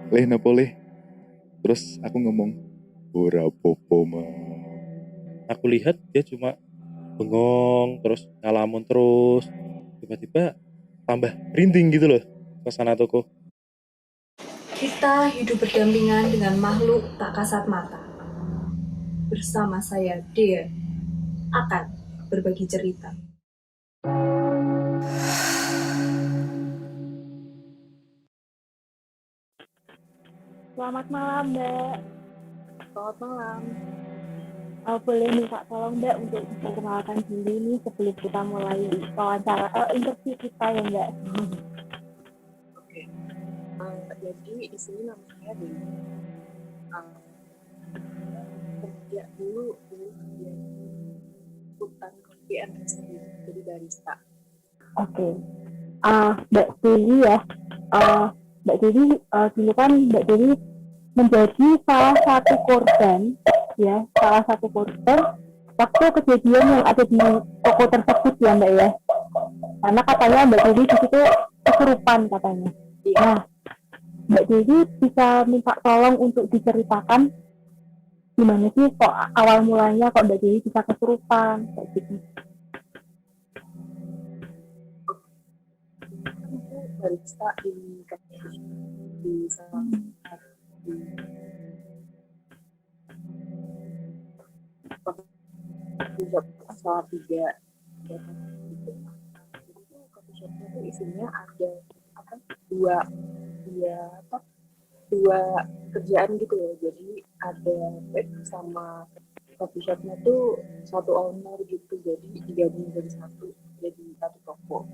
Leh napa leh? Terus aku ngomong, ora popo mah. Aku lihat dia cuma bengong terus ngalamun terus. Tiba-tiba tambah merinding gitu loh suasana toko. Kita hidup berdampingan dengan makhluk tak kasat mata. Bersama saya, Dea, akan berbagi cerita. Selamat malam, Mbak. Selamat malam. Boleh minta tolong Mbak untuk memperkenalkan diri nih sebelum kita mulai wawancara interview kita ya Mbak. Oke. Jadi di sini nama saya Dewi. Kerja dulu kerja di hutan kopi and resti, jadi barista. Oke. Mbak Dewi ya. Mbak Dewi dulu kan Mbak Dewi menjadi salah satu korban waktu kejadian yang ada di toko tersebut ya Mbak ya. Karena katanya Mbak Dewi di situ kesurupan katanya. Nah, Mbak Dewi bisa minta tolong untuk diceritakan gimana sih kok awal mulanya kok Mbak Dewi bisa kesurupan kayak gitu. Aku barista di kafe di salah satu coffee shop salah tiga gitu. Itu coffee shopnya tuh isinya ada dua dua kerjaan gitu loh. Jadi ada bed sama coffee shopnya tuh satu owner gitu, jadi digabung jadi satu toko.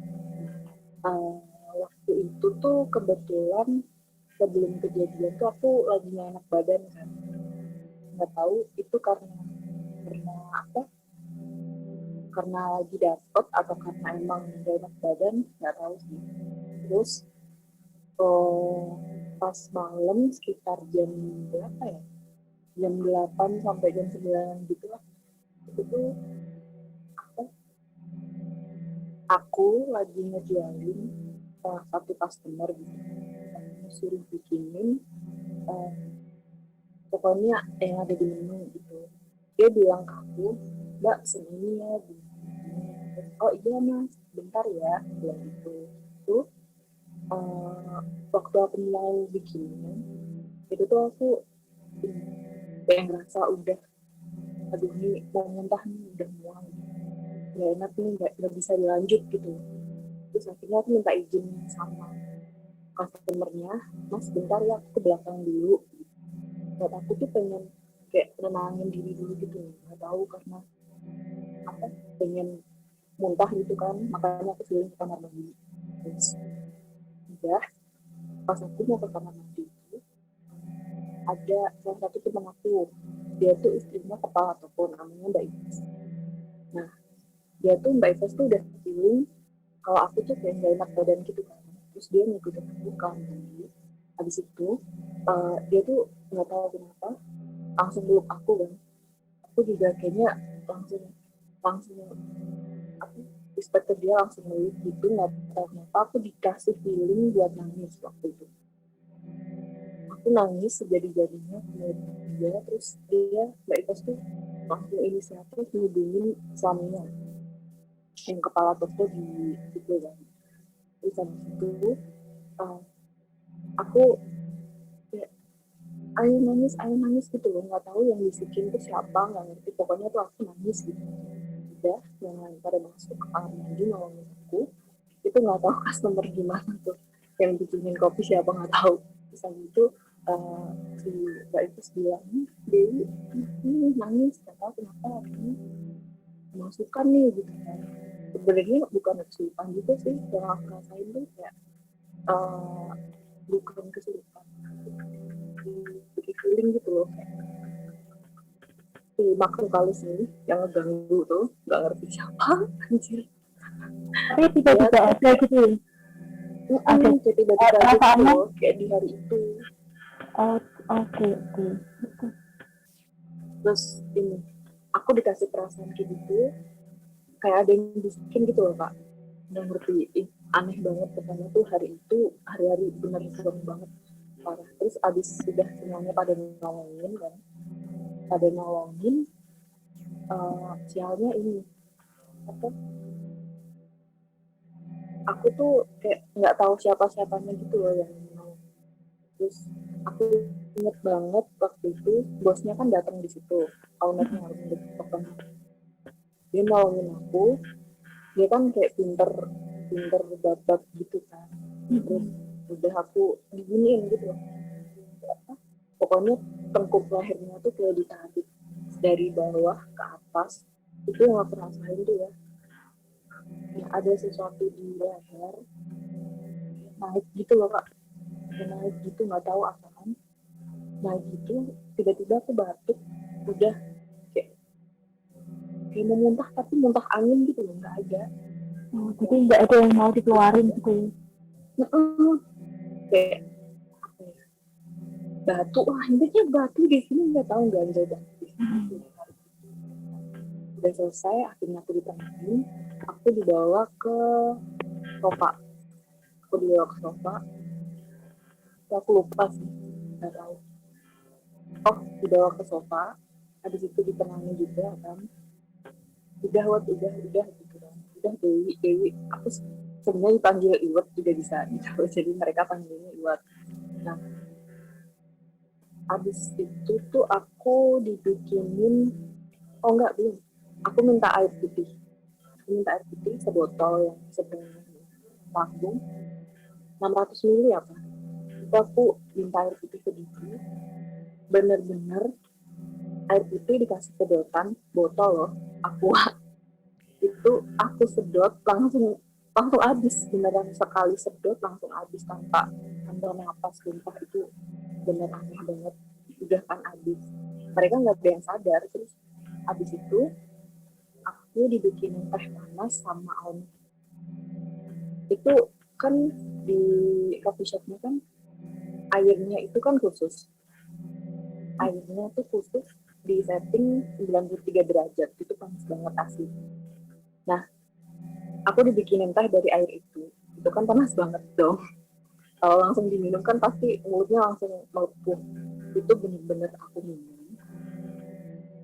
Waktu itu tuh kebetulan sebelum kejadian tuh aku lagi gak enak badan kan, nggak tahu itu karena apa, karena lagi dapet atau karena emang gak enak badan, nggak tahu sih. Terus pas malam sekitar jam berapa ya, jam 8 sampai jam 9 gitu lah, itu tuh aku lagi ngejualin salah satu customer gitu, suruh bikinin pokoknya yang ada di menu gitu. Dia bilang ke aku, Mbak pesen ini ya, oh iya mas, bentar ya, bilang gitu. Tuh waktu aku mau bikinin itu tuh aku kayak ngerasa udah, aduh nih mau muntah nih, udah mual, nggak enak nih, nggak bisa dilanjut gitu. Terus akhirnya aku minta izin sama customernya, mas bentar ya aku ke belakang dulu. Dan aku tuh pengen kayak nenangin diri dulu gitu, nggak tahu karena apa, pengen muntah gitu kan, makanya aku suruh ke kamar mandi. Terus udah pas aku mau ke kamar mandi itu ada salah satu teman aku, dia tuh istrinya kepala toko, namanya Mbak Ines. Nah dia tuh Mbak Ines tuh udah feeling kalau aku tuh kayak gak enak badan gitu kan. Terus dia ngikutin aku ke kamar mandi. Habis itu dia tuh nggak tahu kenapa langsung peluk aku kan. Aku juga kayaknya langsung langsung aku respect ke dia, langsung ngelit gitu, nggak tahu kenapa aku dikasih feeling buat nangis waktu itu. Aku nangis sejadi-jadinya ngeliat dia. Terus dia Mbak Ikas tuh langsung inisiatif ngubungin suaminya yang kepala toko di situ kan. Terus habis itu aku kayak ayo nangis gitu loh, nggak tahu yang bisikin tuh siapa, nggak ngerti, pokoknya tuh aku nangis gitu. Udah yang lain pada masuk ke kamar mandi nolongin aku, itu nggak tahu customer gimana tuh yang bikinin kopi siapa nggak tahu. Terus habis itu si Mbak itu bilang, Dewi ini nangis nggak tahu kenapa, ini masukan nih gitu kan. Sebenarnya bukan kesulitan gitu sih yang aku rasain tuh, kayak bukan kesulitan, lebih feeling gitu loh, kayak si makhluk halus ini yang ngeganggu tuh nggak ngerti siapa anjir. Tapi tiba-tiba ada gitu ya. Ada Kayak tiba-tiba aja gitu perasaannya. loh, kayak di hari itu. Oke. Terus ini aku dikasih perasaan kayak gitu, kayak ada yang bisikin gitu loh kak, nggak ngerti. Aneh banget, katanya tuh hari itu hari-hari bener serem banget, parah. Terus Terus abis sudah semuanya pada nolongin kan, sialnya ini apa, aku tuh kayak nggak tahu siapa-siapanya gitu loh yang nolong. Terus aku inget banget waktu itu bosnya kan datang di situ, ownernya harus datang, dia nolongin aku, dia kan kayak pinter babat gitu kan. Terus udah aku diginiin gitu loh, pokoknya tengkuk lehernya tuh kayak ditarik dari bawah ke atas. Itu yang aku rasain tuh ya, ada sesuatu di leher naik gitu loh kak, naik gitu nggak tahu apaan, naik gitu tiba-tiba aku batuk, udah kayak mau muntah tapi muntah angin gitu loh, nggak ada. Jadi nggak ada yang mau dikeluarin gitu ya. Kayak apa ya, batu lah intinya, batu di sini nggak tahu, nggak ada batu. Udah selesai akhirnya aku ditenangin, aku dibawa ke sofa, aku lupa sih, nggak tahu. Oh, dibawa ke sofa, habis itu ditenangin juga kan, udah gitu kan, udah Dewi, aku sebenarnya dipanggil Iwet juga bisa gitu, jadi mereka panggilnya Iwet. Nah, habis itu tuh aku dibikinin, oh enggak belum, aku minta air putih sebotol yang sebenarnya lambung 600 ml apa, itu aku minta air putih sedikit, bener-bener air putih dikasih sedotan botol loh, aqua, itu aku sedot langsung habis, beneran sekali sedot langsung habis tanpa napas, sumpah itu bener aneh banget, udah kan habis, mereka nggak ada yang sadar. Terus habis itu aku dibikinin teh panas sama almond. Itu kan di coffee shopnya kan airnya itu kan khusus, airnya tuh khusus di setting 93 derajat, itu panas banget asli. Nah, aku dibikinin teh dari air itu kan panas banget dong. Kalau langsung diminum kan pasti mulutnya langsung melepuh. Itu bener-bener aku minum,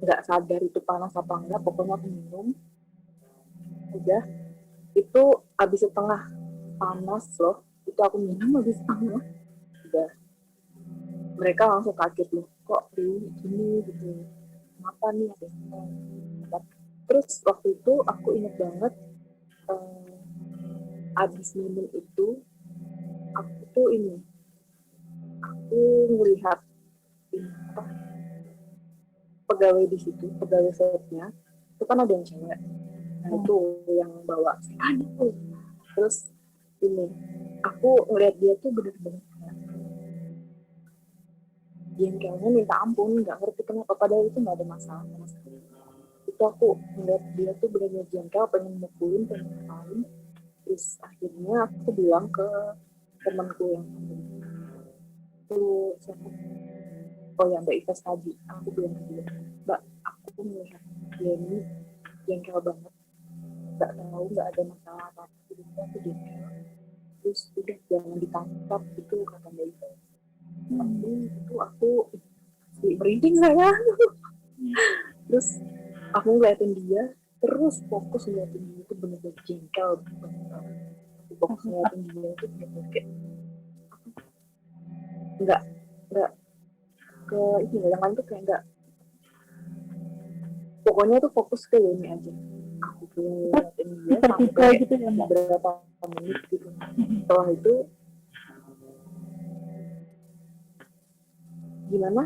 nggak sadar itu panas apa enggak, pokoknya aku minum, udah itu habis setengah panas loh, itu aku minum habis setengah, udah mereka langsung kaget loh, kok ini gitu, kenapa nih ada setengah. Terus waktu itu aku inget banget, habis minum itu aku tuh aku melihat pegawai di situ, pegawai setnya itu kan ada yang cewek, nah itu yang bawa setan itu. Terus aku ngeliat dia tuh bener-bener jengkelnya minta ampun, nggak ngerti kenapa, padahal itu nggak ada masalah sama sekali. Itu aku ngeliat dia tuh bener-bener jengkel, pengen mukulin, pengen ngapain. Terus akhirnya aku bilang ke temanku yang itu siapa, oh ya Mbak Ives tadi, aku bilang ke dia, Mbak, aku melihat dia ini jengkel banget, nggak ada masalah apa-apa, jadi aku jengkel, terus udah jangan ditangkap gitu kata Mbak Ives. Tapi itu aku merinding saya. Terus aku ngeliatin dia, terus fokus ngeliatin dia itu bener-bener jengkel banget. Aku fokus ngeliatin dia itu bener-bener kayak nggak ke ini, yang lain tuh kayak nggak, pokoknya tuh fokus ke ini aja. Aku ngeliatin dia sampai gitu ya, Mbak? beberapa menit gitu. Setelah itu gimana?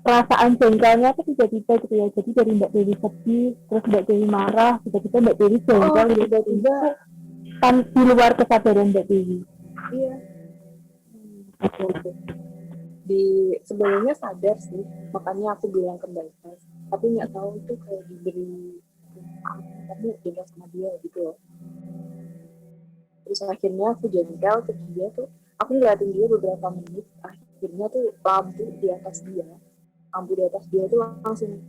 Perasaan jengkelnya tuh tiba-tiba gitu ya. Jadi dari Mbak Dewi sedih, terus Mbak Dewi marah, tiba-tiba Mbak Dewi jengkel, Tiba-tiba di luar kesadaran Mbak Dewi. iya. Sebelumnya sadar sih, makanya aku bilang ke Mbak Ives, tapi nggak tahu itu kayak diberi kamu jengkel sama dia gitu loh. Terus akhirnya aku jengkel ke dia tuh, aku ngeliatin dia beberapa menit, akhirnya tuh lampu di atas dia tuh langsung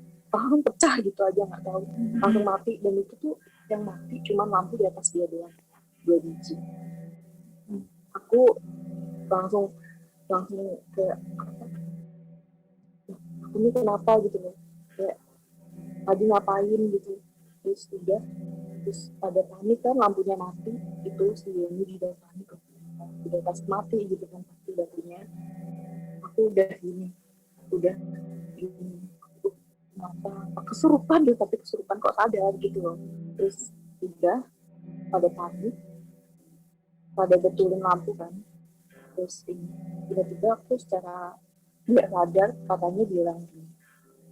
pecah gitu aja, nggak tahu, langsung mati. Dan itu tuh yang mati cuma lampu di atas dia doang, 2 biji. Aku langsung langsung kayak apa, ini kenapa gitu loh, kayak tadi ngapain gitu. Terus pada panik kan, lampunya mati, itu si Yeni juga panik, udah pas mati gitu kan pasti lampunya. Aku udah udah gini, kenapa kesurupan deh, tapi kesurupan kok sadar gitu loh. Terus udah pada panik, pada betulin lampu kan. Terus ini tiba-tiba aku secara nggak sadar katanya bilang gini,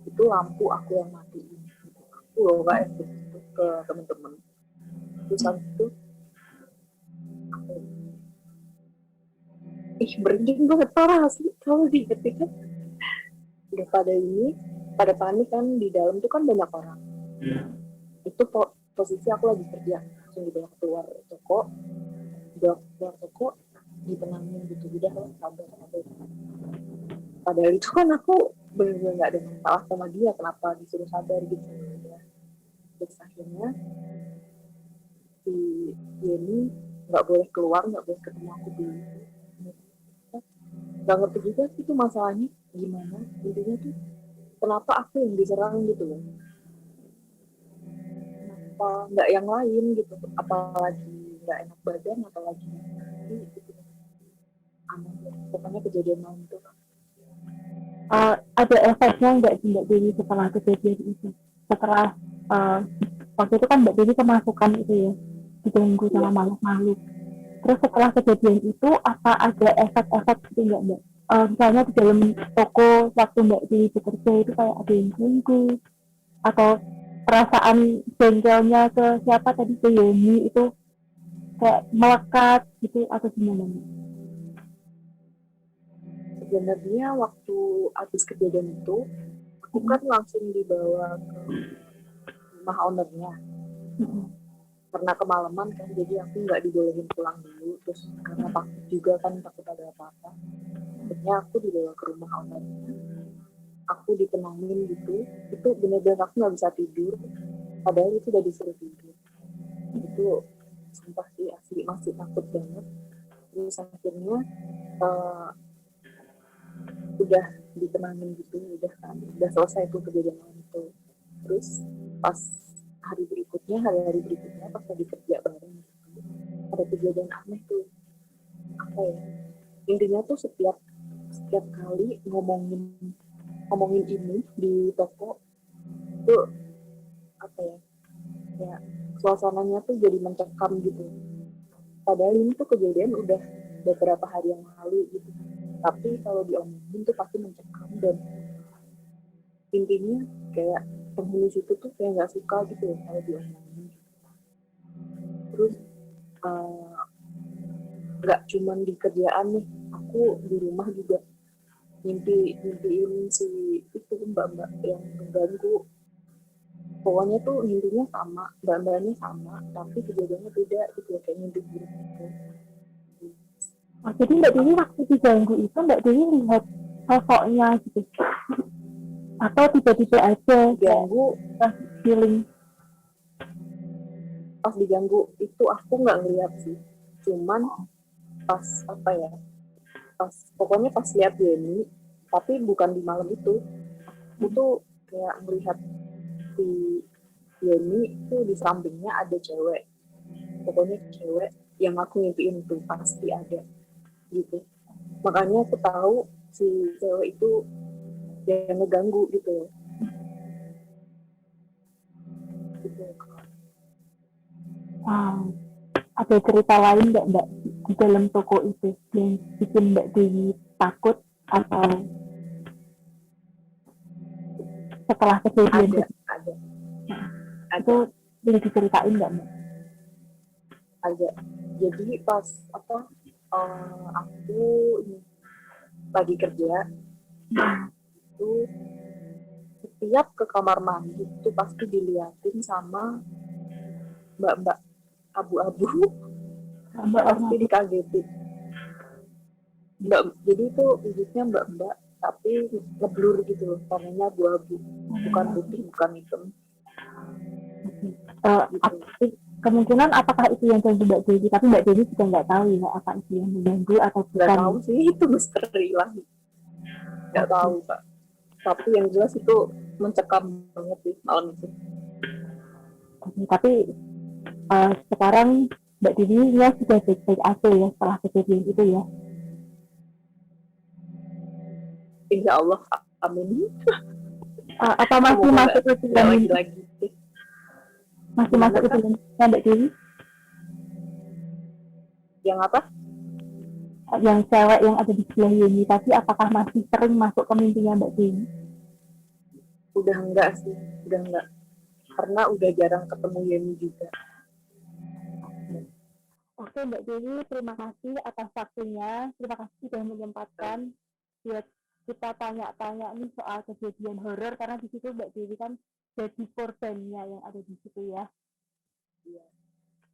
itu lampu aku yang matiin. Aku loh gak itu ke temen-temen. Terus habis itu aku, merinding banget parah sih kalau diinget-inget. Udah pada panik kan, di dalam tuh kan banyak orang. Itu posisi aku lagi kerja, langsung dibawa keluar toko, ditenangin gitu, udah lah sabar. Padahal itu kan aku bener-bener gak ada masalah sama dia, kenapa disuruh sabar gitu ya. Terus akhirnya si Yeni nggak boleh keluar, nggak boleh ketemu aku dulu. Nggak ngerti juga sih itu masalahnya gimana, intinya tuh kenapa aku yang diserang gitu loh, kenapa nggak yang lain gitu, apalagi nggak enak badan atau lagi gitu. Aneh ya, pokoknya kejadian malam itu. Ada efeknya nggak sih Mbak Dewi setelah kejadian itu? Setelah waktu itu kan Mbak Dewi kemasukan itu ya, diganggu sama makhluk-makhluk. Terus setelah kejadian itu apa ada efek-efek gitu nggak Mbak? Misalnya di dalam toko waktu Mbak Dewi bekerja itu kayak ada yang ganggu, atau perasaan jengkelnya ke siapa tadi, ke Yeni itu kayak melekat gitu atau gimana Mbak? Sebenarnya waktu habis kejadian itu aku kan langsung dibawa ke rumah ownernya karena kemalaman kan, jadi aku nggak dibolehin pulang dulu. Terus karena takut juga kan, takut ada apa-apa, akhirnya aku dibawa ke rumah ownernya, aku ditenangin gitu. Itu bener-bener aku nggak bisa tidur, padahal itu udah disuruh tidur. Itu sumpah sih asli masih takut banget. Terus akhirnya udah ditenangin gitu, udah selesai tuh kejadian itu. Terus pas hari-hari berikutnya pas lagi kerja bareng gitu, ada kejadian aneh tuh, apa ya, intinya tuh setiap kali ngomongin ini di toko tuh, apa ya, ya suasananya tuh jadi mencekam gitu, padahal ini tuh kejadian udah beberapa hari yang lalu gitu, tapi kalau diomongin tuh pasti mencekam. Dan intinya kayak penghuni situ tuh kayak nggak suka gitu kalau diomongin. Terus nggak cuman di kerjaan nih, aku di rumah juga mimpiin si itu mbak-mbak yang mengganggu. Pokoknya tuh mimpinya sama, mbak-mbaknya sama, tapi kejadiannya beda gitu, kayak mimpi buruk gitu. Jadi Mbak Dewi waktu diganggu itu Mbak Dewi lihat sosoknya gitu, atau tiba-tiba aja Diganggu, feeling? pas diganggu itu aku nggak ngeliat sih, cuman pas apa ya, pokoknya pas lihat Yeni, tapi bukan di malam itu. Aku tuh kayak melihat si Yeni tuh di sampingnya ada cewek, pokoknya cewek yang aku mimpiin tuh pasti ada gitu. Makanya aku tahu si cewek itu yang ngeganggu gitu. Ada cerita lain nggak Mbak di dalam toko itu yang bikin Mbak Dewi takut, atau setelah kejadian ada itu bisa diceritain nggak Mbak? Ada. Jadi pas aku ini lagi kerja itu, setiap ke kamar mandi itu pasti diliatin sama mbak-mbak abu-abu. Pasti dikagetin. Jadi itu wujudnya mbak-mbak tapi ngeblur gitu loh, warnanya abu-abu, bukan putih bukan hitam. Gitu. kemungkinan apakah itu yang ganggu Mbak Dewi, tapi Mbak Dewi juga nggak tahu ya apa itu yang mengganggu atau Nggak bukan. tahu sih, itu misteri lah. Nggak tahu Kak. Tapi yang jelas itu mencekam banget sih malam itu. Tapi sekarang Mbak Dewi ya sudah baik-baik aja ya setelah kejadian itu ya. Insya Allah, amin. Apa masih Semoga masuk ke nggak film lagi-lagi. masih Gimana, masuk ke Kak? film Mbak Dewi Yang apa? yang cewek yang ada di sebelah Yeni, tapi apakah masih sering masuk ke mimpinya Mbak Dewi? Udah enggak sih, udah enggak. Karena udah jarang ketemu Yeni juga. Oke Mbak Dewi, terima kasih atas waktunya. Terima kasih sudah menyempatkan buat kita tanya-tanya nih soal kejadian horor, karena di situ Mbak Dewi kan jadi korbannya yang ada di situ ya.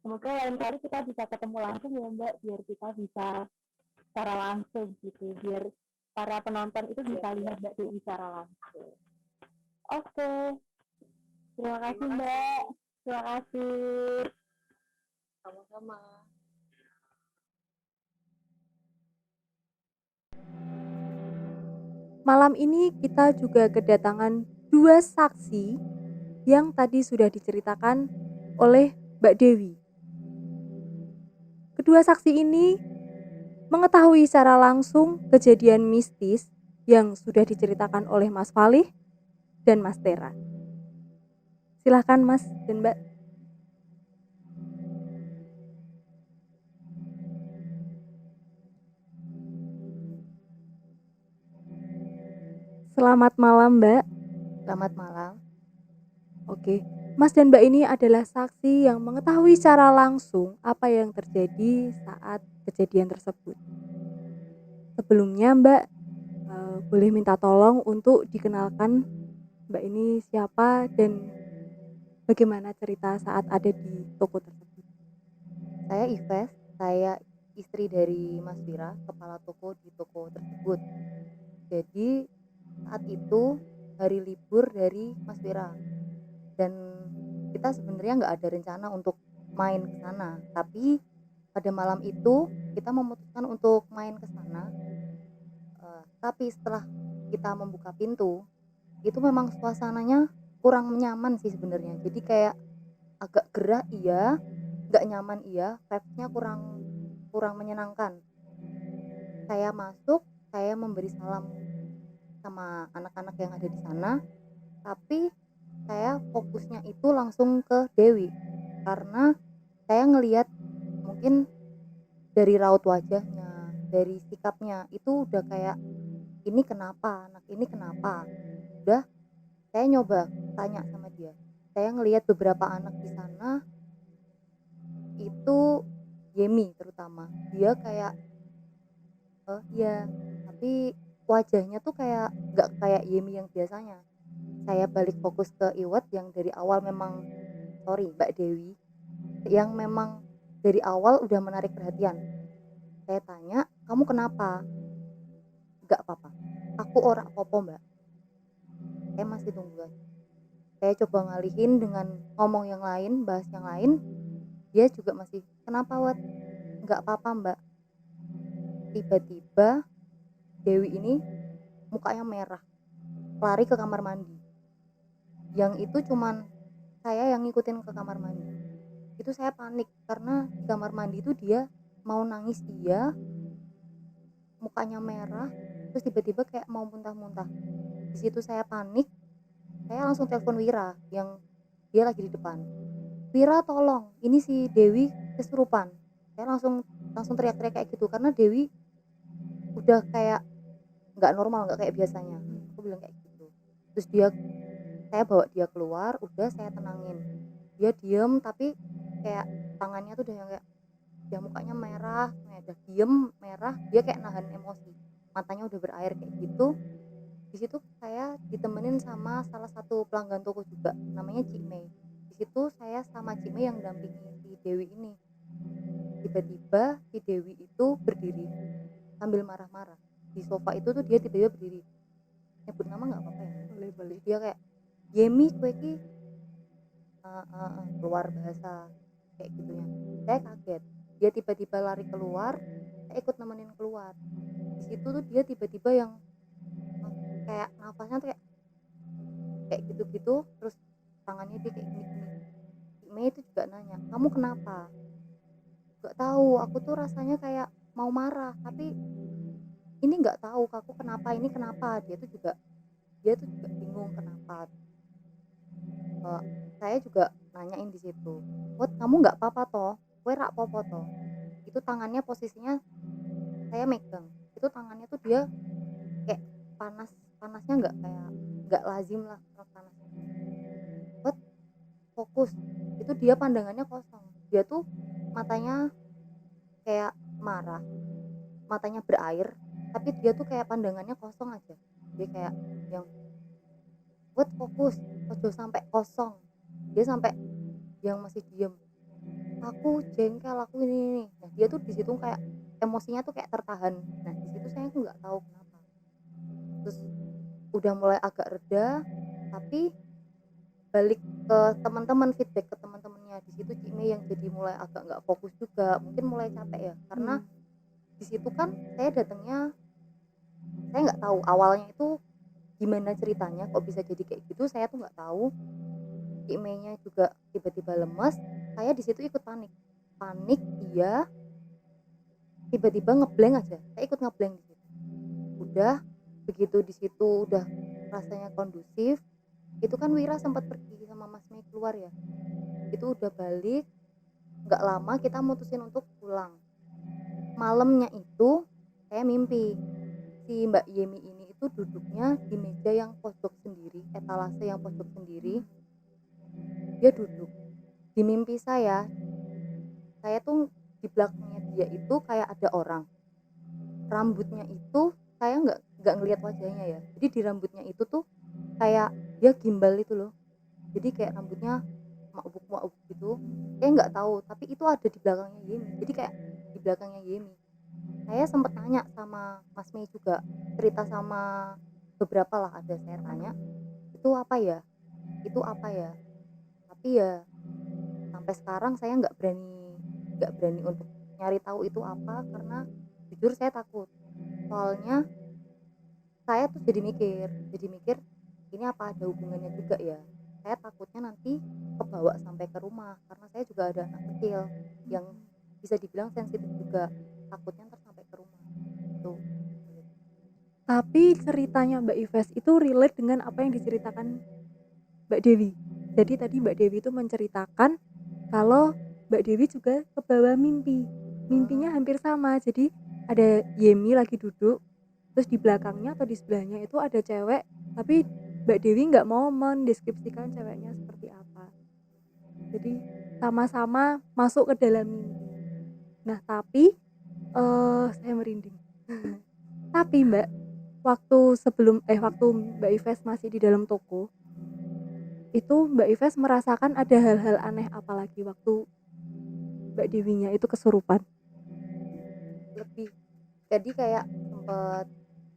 Semoga lain kali kita bisa ketemu langsung ya Mbak, biar kita bisa secara langsung gitu, biar para penonton itu bisa lihat Mbak Dewi secara langsung. Oke, terima kasih Mbak. Terima kasih. Sama-sama. Malam ini kita juga kedatangan 2 saksi yang tadi sudah diceritakan oleh Mbak Dewi. Kedua saksi ini mengetahui secara langsung kejadian mistis yang sudah diceritakan oleh Mas Falih dan Mas Tera. Silahkan Mas dan Mbak. Selamat malam Mbak. Selamat malam. Oke, Mas dan Mbak ini adalah saksi yang mengetahui secara langsung apa yang terjadi saat kejadian tersebut. Sebelumnya Mbak, boleh minta tolong untuk dikenalkan Mbak ini siapa dan bagaimana cerita saat ada di toko tersebut. Saya Ives, saya istri dari Mas Wira, kepala toko di toko tersebut. Jadi saat itu hari libur dari Mas Wira dan kita sebenarnya nggak ada rencana untuk main ke sana, tapi pada malam itu kita memutuskan untuk main ke sana. Tapi setelah kita membuka pintu, itu memang suasananya kurang nyaman sih sebenarnya. Jadi kayak agak gerah iya, nggak nyaman iya, vibes-nya kurang menyenangkan. Saya masuk, saya memberi salam sama anak-anak yang ada di sana, tapi saya fokusnya itu langsung ke Dewi karena saya ngelihat mungkin dari raut wajahnya, dari sikapnya itu udah kayak ini kenapa, anak ini kenapa. Udah saya nyoba tanya sama dia. Saya ngelihat beberapa anak di sana itu Yemi terutama. Dia kayak ya, tapi wajahnya tuh kayak nggak kayak Yemi yang biasanya. Saya balik fokus ke Iwet yang dari awal memang Mbak Dewi yang memang dari awal udah menarik perhatian. Saya tanya, kamu kenapa? Nggak apa-apa, aku ora apa-apa mbak. Saya masih tunggu. Saya coba ngalihin dengan ngomong yang lain, bahas yang lain. Dia juga masih, kenapa Wat? Nggak apa-apa mbak. Tiba-tiba Dewi ini mukanya merah, lari ke kamar mandi. Yang itu cuman saya yang ngikutin ke kamar mandi. Itu saya panik karena di kamar mandi itu dia mau nangis iya, mukanya merah, terus tiba-tiba kayak mau muntah-muntah. Di situ saya panik, saya langsung telepon Wira yang dia lagi di depan. Wira tolong, ini si Dewi kesurupan. Saya langsung teriak-teriak kayak gitu karena Dewi udah kayak nggak normal, nggak kayak biasanya. Aku bilang kayak gitu. Terus saya bawa dia keluar, udah saya tenangin. Dia diem tapi kayak tangannya tuh udah yang kayak dia mukanya merah, udah diem merah, dia kayak nahan emosi, matanya udah berair kayak gitu. Di situ saya ditemenin sama salah satu pelanggan toko juga, namanya Cik Mei. Di situ saya sama Cik Mei yang dampingi si Dewi ini. Tiba-tiba si Dewi itu berdiri sambil marah-marah di sofa itu tuh. Dia tiba-tiba berdiri, nyebut nama nggak apa-apa ya, boleh. Dia kayak Yemi kue ki keluar bahasa kayak gitu ya. Saya kaget, dia tiba-tiba lari keluar, saya ikut nemenin keluar. Di situ tuh dia tiba-tiba yang kayak nafasnya tuh kayak gitu-gitu, terus tangannya dia kayak gini-gini. Mei itu juga nanya, kamu kenapa? Gak tahu, aku tuh rasanya kayak mau marah, tapi ini nggak tahu aku kenapa, ini kenapa. Dia tuh juga bingung kenapa. Saya juga nanyain di situ, Wot kamu nggak apa-apa toh, kue rak popo toh. Itu tangannya posisinya saya megang, itu tangannya tuh dia kayak panasnya nggak lazim lah panas. Wot fokus, itu dia pandangannya kosong, dia tuh matanya kayak marah, matanya berair, tapi dia tuh kayak pandangannya kosong aja. Dia kayak yang buat fokus, ojo sampai kosong. Dia sampai yang masih diem. Aku jengkel, aku ini. Nah dia tuh di situ kayak emosinya tuh kayak tertahan. Nah di situ saya tuh nggak tahu kenapa. Terus udah mulai agak reda, tapi balik ke teman-teman, feedback ke teman-temannya di situ Cime yang jadi mulai agak nggak fokus juga, mungkin mulai capek ya, karena di situ kan saya datangnya, saya nggak tahu awalnya itu gimana ceritanya kok bisa jadi kayak gitu, saya tuh nggak tahu. Cimenya juga tiba-tiba lemes, saya di situ ikut panik dia tiba-tiba ngeblank aja, saya ikut ngeblank di situ. Udah begitu di situ udah rasanya kondusif, itu kan Wira sempat pergi sama Mas Mei keluar ya, itu udah balik nggak lama kita mutusin untuk pulang. Malamnya itu saya mimpi si Mbak Yemi ini itu duduknya di meja yang pojok sendiri, etalase yang pojok sendiri, dia duduk di mimpi saya tuh di belakangnya dia itu kayak ada orang, rambutnya itu saya nggak ngelihat wajahnya ya, jadi di rambutnya itu tuh kayak dia gimbal itu loh, jadi kayak rambutnya maubuk gitu, saya nggak tahu, tapi itu ada di belakangnya Yemi, jadi kayak di belakangnya Yemi. Saya sempat tanya sama Mas Mei juga, cerita sama beberapa lah, ada saya tanya itu apa ya, tapi ya sampai sekarang saya nggak berani untuk nyari tahu itu apa, karena jujur saya takut. Soalnya saya tuh jadi mikir ini apa ada hubungannya juga ya, saya takutnya nanti kebawa sampai ke rumah, karena saya juga ada anak kecil yang bisa dibilang sensitif juga, takutnya ntar sampai ke rumah tuh. Tapi ceritanya Mbak Ives itu relate dengan apa yang diceritakan Mbak Dewi. Jadi tadi Mbak Dewi itu menceritakan kalau Mbak Dewi juga kebawa mimpi. Mimpinya hampir sama. Jadi ada Yemi lagi duduk, terus di belakangnya atau di sebelahnya itu ada cewek, tapi Mbak Dewi nggak mau mendeskripsikan ceweknya seperti apa. Jadi sama-sama masuk ke dalam mimpi. Nah tapi saya merinding. Tapi Mbak, waktu Mbak Ives masih di dalam toko, itu Mbak Ives merasakan ada hal-hal aneh apa lagi waktu Mbak Dewinya itu kesurupan? Lebih jadi kayak sempet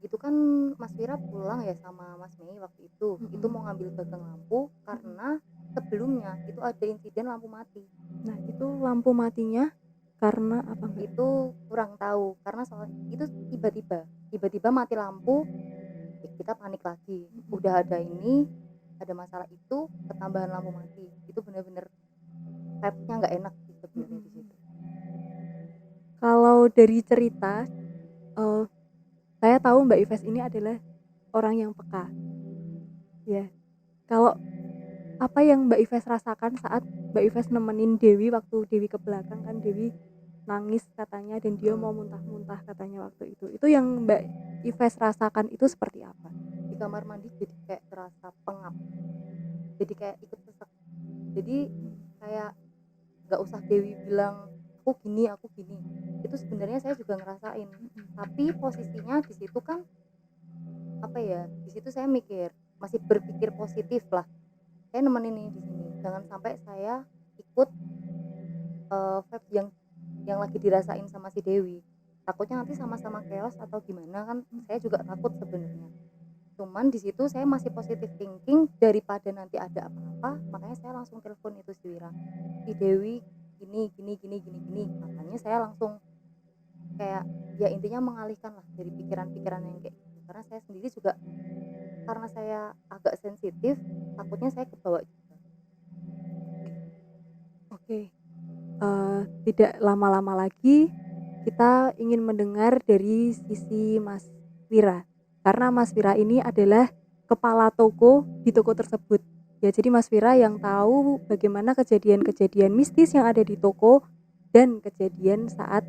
itu kan Mas Wira pulang ya sama Mas Mei waktu itu mau ngambil gagang lampu, karena sebelumnya itu ada insiden lampu mati. Nah itu lampu matinya karena apa Mbak? Itu kurang tahu, karena soal itu tiba-tiba mati lampu, kita panik lagi, udah ada masalah itu, ketambahan lampu mati, itu bener-bener vibe-nya nggak enak sih sebenarnya di situ. Kalau dari cerita, saya tahu Mbak Ives ini adalah orang yang peka. Ya, kalau apa yang Mbak Ives rasakan saat Mbak Ives nemenin Dewi waktu Dewi ke belakang, kan Dewi nangis katanya dan dia mau muntah-muntah katanya waktu itu. Itu yang Mbak Ives rasakan itu seperti apa? Di kamar mandi jadi kayak terasa pengap, jadi kayak ikut sesek, jadi kayak nggak usah Dewi bilang aku gini, itu sebenarnya saya juga ngerasain, tapi posisinya di situ kan apa ya, di situ saya masih berpikir positif lah, saya nemenin ini di sini, jangan sampai saya ikut vibe yang lagi dirasain sama si Dewi, takutnya nanti sama-sama chaos atau gimana, kan saya juga takut sebenarnya. Cuman di situ saya masih positive thinking, daripada nanti ada apa-apa, makanya saya langsung telepon itu si Wira. Si Dewi gini gini gini gini gini. Makanya saya langsung kayak ya intinya mengalihkan lah dari pikiran-pikiran yang kayak gitu, karena saya sendiri juga karena saya agak sensitif, takutnya saya kebawa juga. Oke, tidak lama-lama lagi kita ingin mendengar dari sisi Mas Wira, karena Mas Wira ini adalah kepala toko di toko tersebut. Ya, jadi Mas Wira yang tahu bagaimana kejadian-kejadian mistis yang ada di toko dan kejadian saat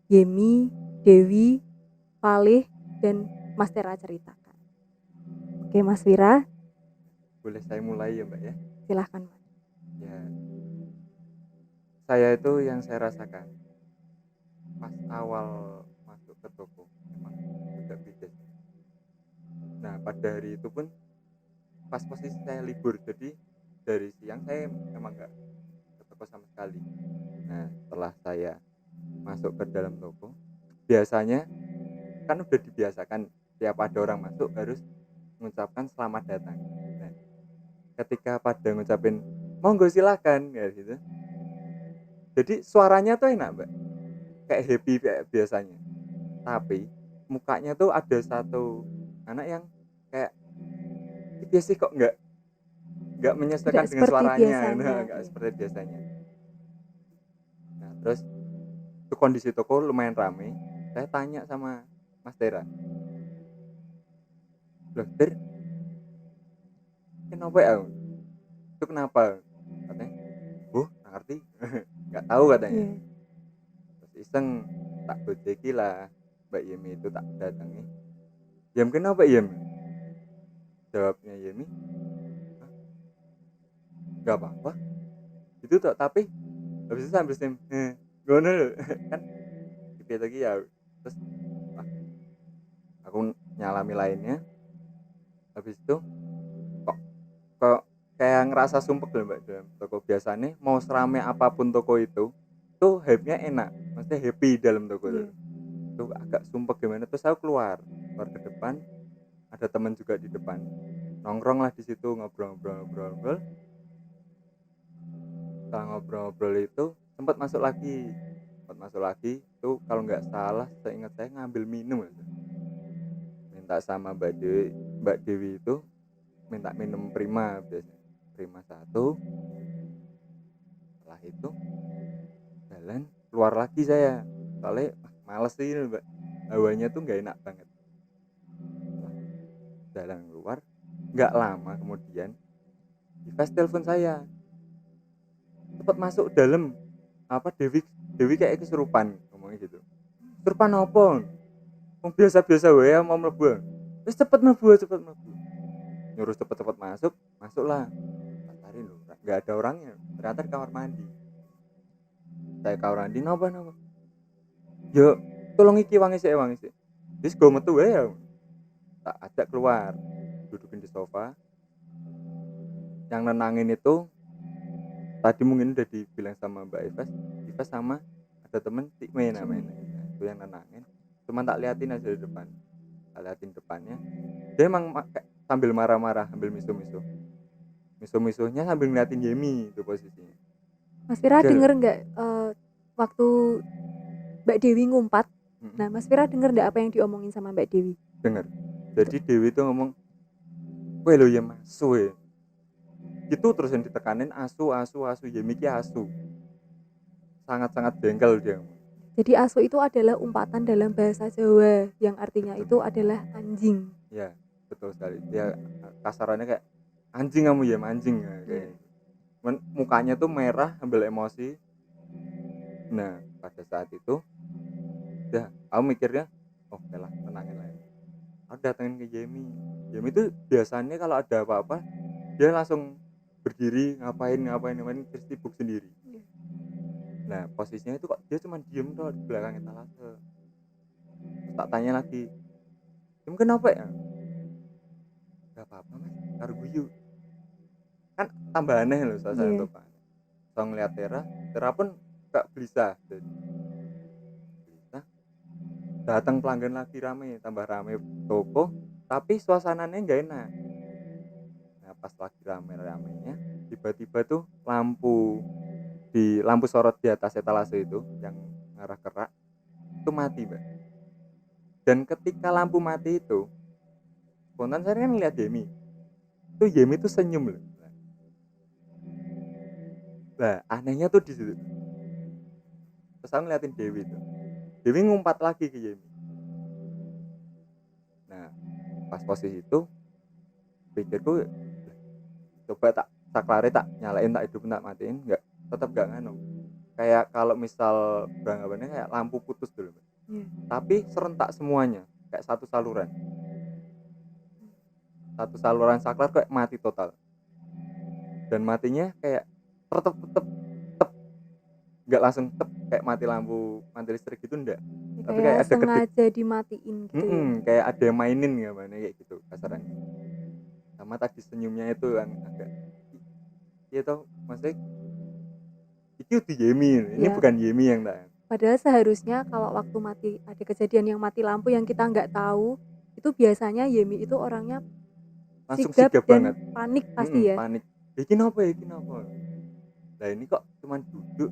Yemi, Dewi, Palih, dan Mas Tera ceritakan. Oke, Mas Wira, Boleh saya mulai ya Mbak ya? silahkan Mas. Ya, saya itu yang saya rasakan pas awal masuk ke toko memang agak beda. Nah pada hari itu pun pas posisi saya libur, jadi dari siang saya memang nggak ke toko sama sekali. Nah setelah saya masuk ke dalam toko, biasanya kan udah dibiasakan tiap ada orang masuk harus mengucapkan selamat datang. Nah ketika pada ngucapin monggo silakan ya gitu, jadi suaranya tuh enak Mbak, kayak happy kayak biasanya, tapi mukanya tuh ada satu anak yang kayak ini biasa kok nggak menyesuaikan Tidak dengan seperti suaranya. biasanya. Nah nggak seperti biasanya. Nah terus itu kondisi toko lumayan ramai, saya tanya sama Mas Tera, loh Ter, kenapa ya itu kenapa, katanya nggak ngerti. Nggak tahu katanya. Iya. Terus iseng tak gojeki lah Mbak Yemi itu, tak datangi, Yem kenapa Yem, jawabnya Yemi, nggak apa-apa itu tuh, tapi habis itu sambil sim ngono lho. Kan dipikir lagi ya, terus wah, aku nyalami lainnya. Habis itu kok kayak ngerasa sumpek loh Mbak dalam toko. Biasanya mau serame apapun toko itu tuh hype-nya enak, maksudnya happy dalam toko itu. Tuh agak sumpek gimana, terus aku keluar ke depan, ada teman juga di depan, nongkrong lah di situ, ngobrol-ngobrol. Setelah ngobrol-ngobrol itu sempat masuk lagi tuh, kalau nggak salah seingat saya ngambil minum gitu. Minta sama Mbak Dewi itu minta minum prima, biasanya prima 1. Setelah itu jalan keluar lagi saya, soalnya males sih Mbak, hawanya tuh nggak enak banget. Setelah jalan keluar nggak lama kemudian Ivas telepon saya, cepet masuk dalam, apa Dewi kayak kesurupan, ngomongnya gitu. Kesurupan apa? Mau biasa-biasa wae mau mlebu. Wis cepet mlebu. Nyuruh cepet-cepet masuklah. Pasarin lho, nggak ada orangnya. Ternyata di kamar mandi. Saya kamar mandi, napa? Yo, tolong iki wangi sik. Wis go metu wae ya. Tak ajak keluar, dudukin di sofa. Yang nenangin itu tadi mungkin udah dibilang sama Mbak Ivas sama ada temen Tikme namanya. Nah, itu yang nenangin. Cuman tak liatin aja di depan. Tak liatin depannya. Dia emang sambil marah-marah, sambil misuh-misuhnya sambil ngeliatin Yemi itu posisinya. Mas Wira Dia denger nggak waktu Mbak Dewi ngumpat? Nah, Mas Wira denger nggak apa yang diomongin sama Mbak Dewi? denger. Jadi Dewi itu ngomong, "Kowe lho Yem asu ya." Itu terus yang ditekanin, asu, Yemi ki asu. Sangat-sangat jengkel dia. Jadi asu itu adalah umpatan dalam bahasa Jawa yang artinya itu adalah anjing. Ya, betul sekali. Dia kasarannya kayak anjing kamu Yem, anjing kayak. Cuman mukanya tuh merah, ambil emosi. Nah, pada saat itu udah aku mikirnya, oh lah tenangin lah. Aku datengin ke Yemi itu biasanya kalau ada apa-apa dia langsung berdiri ngapain terus sibuk sendiri. Nah posisinya itu kok dia cuma diem tuh di belakang etalase. Terus tak tanya lagi, Yem kenapa ya? Gak apa-apa mas, karo guyu. Kan tambah aneh loh suasana tuh Pak. So ngeliat Tera pun gak gelisah. Datang pelanggan lagi rame, tambah rame toko, tapi suasananya nggak enak. Nah pas lagi rame-ramenya, tiba-tiba tuh lampu di lampu sorot di atas etalase itu yang ngarah ke rak itu mati, Mbak. Dan ketika lampu mati itu spontan saya kan ngeliat Yemi tuh senyum loh. Nah anehnya tuh di situ. Terus aku ngeliatin Dewi tuh. Dewi ngumpat lagi ke Yemi. Nah pas posisi itu pikirku coba tak saklare tak nyalain, tak hidupin, tak matiin, tetap nggak nganu. Kayak kalau misal beranggapannya kayak lampu putus dulu, Mbak. Tapi serentak semuanya kayak satu saluran saklar kayak mati total. Dan matinya kayak tetep nggak langsung kayak mati lampu mati listrik gitu, enggak. Tapi kayak ada sengaja dimatiin gitu ya. Kayak ada yang mainin gimana kayak gitu kasarannya. Sama tadi senyumnya itu kan agak iya toh, maksudnya itu di Yemi ini Iya. bukan Yemi yang tak. Padahal seharusnya kalau waktu mati ada kejadian yang mati lampu yang kita nggak tahu, itu biasanya Yemi itu orangnya Langsung sigap sigap dan banget. panik pasti ya. Panik. Iki apa? Nah ini kok cuman duduk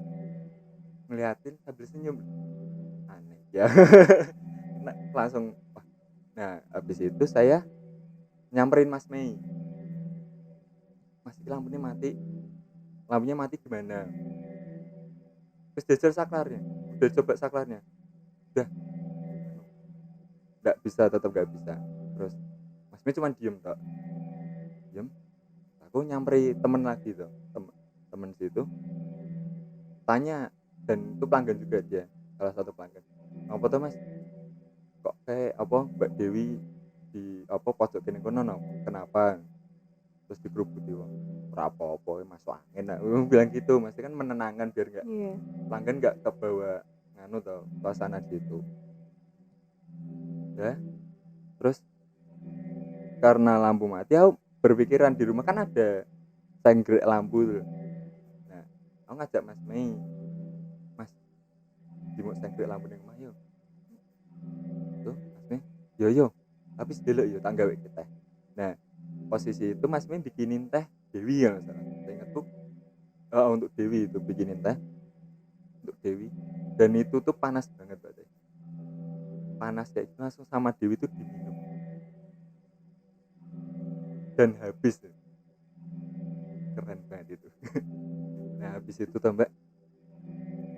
ngeliatin sambil senyum, aneh ya. Nah, langsung wah. Nah habis itu saya nyamperin Mas Mei. Mas lampunya mati gimana? Terus jajal saklarnya, udah coba saklarnya, udah tetap nggak bisa. Terus Mas Mei cuma diem. Aku nyamperin temen lagi tuh, temen situ tanya, dan itu pelanggan juga dia, salah satu pelanggan. Apa tuh Mas? Kok kayak apa Mbak Dewi di apa pojok kene kono kenapa? Terus dikerubuti wong. Ora apa-apa masuk angin. Nah, bilang gitu, Mas kan menenangkan biar enggak pelanggan enggak kebawa nganu tuh suasana situ. Ya. Terus karena lampu mati aku berpikiran di rumah kan ada senggrek lampu tuh. Nah, aku ngajak Mas Mei. Mas, dimuk senggrek lampu ning omah yo. Tuh, Mas Mei. Yo. Tapi sedelok yo tak gawe teh. Nah, posisi itu Mas Mei bikinin teh Dewi ya salah. Saya ingat tuh untuk Dewi itu bikinin teh untuk Dewi, dan itu tuh panas banget Mbak. Panas kayak itu langsung sama Dewi tuh diminum dan habis tuh. Keren banget itu. Nah habis itu tuh Mbak,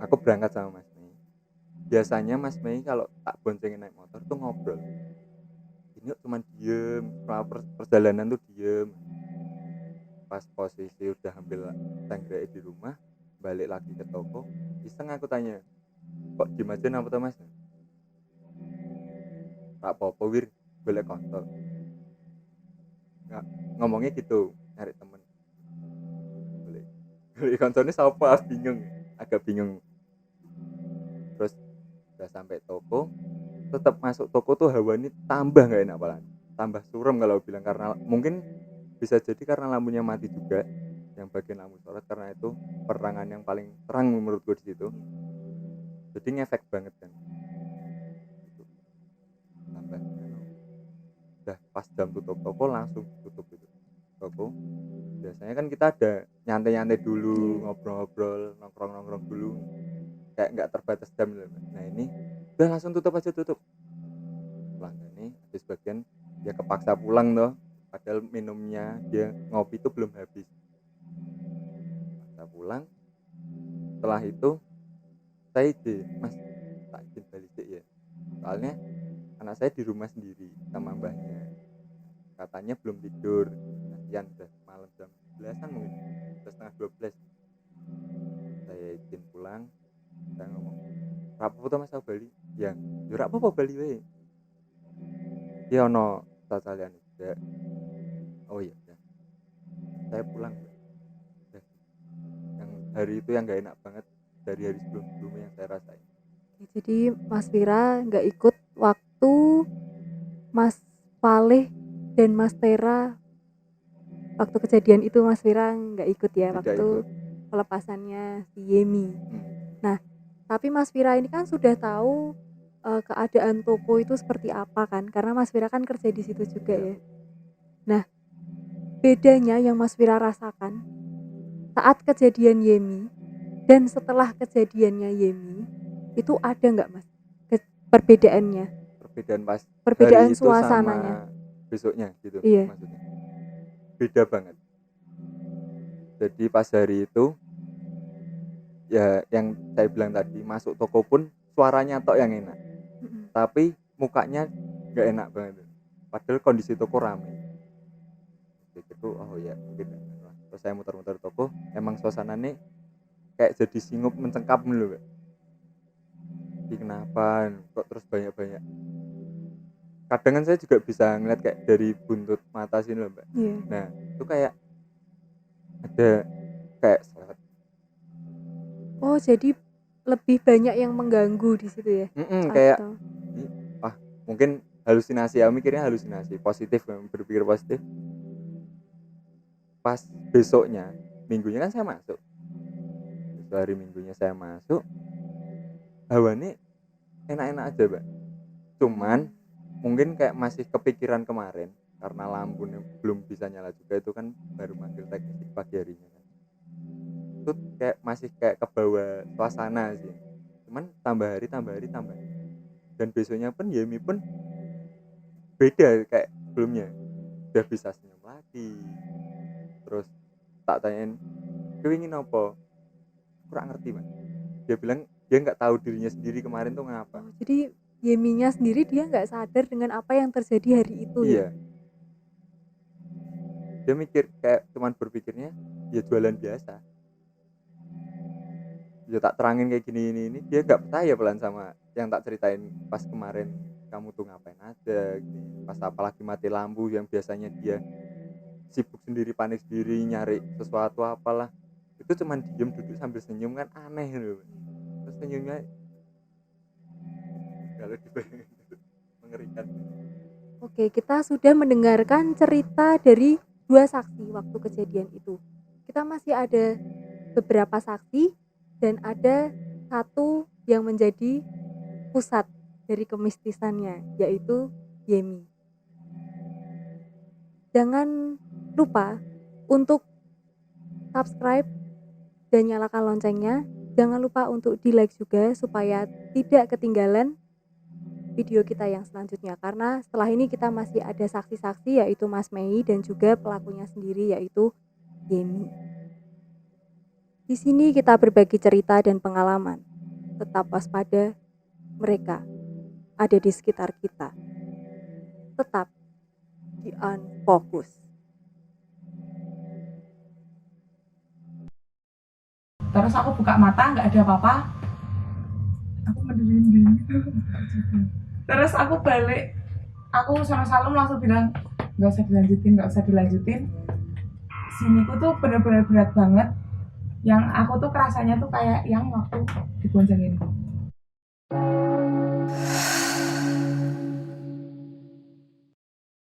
aku berangkat sama Mas Mei. Biasanya Mas Mei kalau tak boncengin naik motor tuh ngobrol. Ini cuma diem, perjalanan tuh diem. Pas posisi udah ambil sanggrek di rumah, balik lagi ke toko, iseng aku tanya, kok diem aja apa tuh Mas? Tak apa-apa wir, boleh kontol. Ngomongnya gitu, nyari temen. Boleh konsolnya siapa? Agak bingung. Terus udah sampai toko, tetap masuk toko tuh hawanya tambah nggak enak banget, tambah surem kalau bilang, karena mungkin bisa jadi karena lampunya mati juga, yang bagian lampu sorot, karena itu penerangan yang paling terang menurutku di situ, jadi ngefek banget kan. Tambah udah pas jam tutup toko langsung tutup itu toko. Biasanya kan kita ada nyantai dulu, ngobrol-ngobrol, nongkrong dulu, kayak nggak terbatas jam. Nah ini udah langsung tutup pelanggan nih habis bagian dia kepaksa pulang tuh, padahal minumnya dia ngopi itu belum habis, paksa pulang. Setelah itu saya Mas tak izin balik ya, soalnya anak saya di rumah sendiri sama mbahnya, katanya belum tidur, kasihan udah malam jam 11-an mungkin, setengah 12. Saya izin pulang, saya ngomong rapopo Mas Bali ya, rapopo Bali wae ya ono sasalian juga. Oh iya ya. Saya pulang ya. Yang hari itu yang gak enak banget dari hari sebelumnya yang saya rasain. Jadi Mas Vira nggak ikut waktu Mas Paleh dan Mas Tera waktu kejadian itu. Mas Vira nggak ikut ya waktu pelepasannya si Yemi. Nah, tapi Mas Vira ini kan sudah tahu keadaan toko itu seperti apa kan, karena Mas Vira kan kerja di situ juga ya. Nah, bedanya yang Mas Vira rasakan saat kejadian Yemi Dan setelah kejadiannya Yemi, itu ada nggak Mas perbedaannya? hari Perbedaan itu suasananya. sama besoknya gitu Iya. maksudnya. Beda banget. Jadi pas hari itu ya yang saya bilang tadi, masuk toko pun suaranya tok yang enak. Tapi mukanya nggak enak banget. Padahal kondisi toko ramai. Gitu, oh ya mungkin. Terus saya muter-muter toko, emang suasananya kayak jadi singup mencengkap dulu, Mbak. Ini kenapa kok terus banyak-banyak. Kadang kan saya juga bisa ngeliat kayak dari buntut mata sini loh, Mbak. Iya. Nah, itu kayak ada kayak selewat. Oh, jadi lebih banyak yang mengganggu di situ ya? Kayak Atau mungkin halusinasi, aku mikirnya halusinasi, positif, berpikir positif. Pas besoknya, minggunya kan saya masuk. Besok hari minggunya saya masuk, hawannya enak-enak aja, Mbak. Cuman mungkin kayak masih kepikiran kemarin karena lampunya belum bisa nyala juga, itu kan baru manggil teknik pagi harinya kan. Itu kayak masih kayak kebawa suasana sih. Cuman tambah hari. Dan besoknya pun Yemi pun beda kayak sebelumnya. Udah bisa senyum lagi. Terus tak tanyain, "Kowe ingin apa?" Kurang ngerti, Mas. Dia bilang dia nggak tahu dirinya sendiri kemarin tuh ngapa. jadi Yeminya sendiri dia nggak sadar dengan apa yang terjadi hari itu Iya. ya? Dia mikir kayak cuman berpikirnya ya jualan biasa. Ya tak terangin kayak gini ini, dia nggak percaya pelan sama yang tak ceritain pas kemarin, kamu tuh ngapain aja gini. Pas apalagi mati lampu yang biasanya dia sibuk sendiri, panik sendiri, nyari sesuatu apalah, itu cuman diem duduk sambil senyum kan aneh loh. Terus senyumnya kalau dibayangin itu mengerikan. Oke, kita sudah mendengarkan cerita dari 2 saksi waktu kejadian itu. Kita masih ada beberapa saksi dan ada satu yang menjadi pusat dari kemistisannya, yaitu Yemi. Jangan lupa untuk subscribe dan nyalakan loncengnya. Jangan lupa untuk di-like juga supaya tidak ketinggalan video kita yang selanjutnya, karena setelah ini kita masih ada saksi-saksi, yaitu Mas Mei dan juga pelakunya sendiri, yaitu Yemi. Di sini kita berbagi cerita dan pengalaman. Tetap waspada, mereka ada di sekitar kita. Tetap di Unfocus. Terus aku buka mata, nggak ada apa-apa. Aku merinding. Terus aku balik, aku sama Salum langsung bilang nggak usah dilanjutin. Siniku tuh bener-bener berat banget. Yang aku tuh kerasanya tuh kayak yang waktu diboncengin.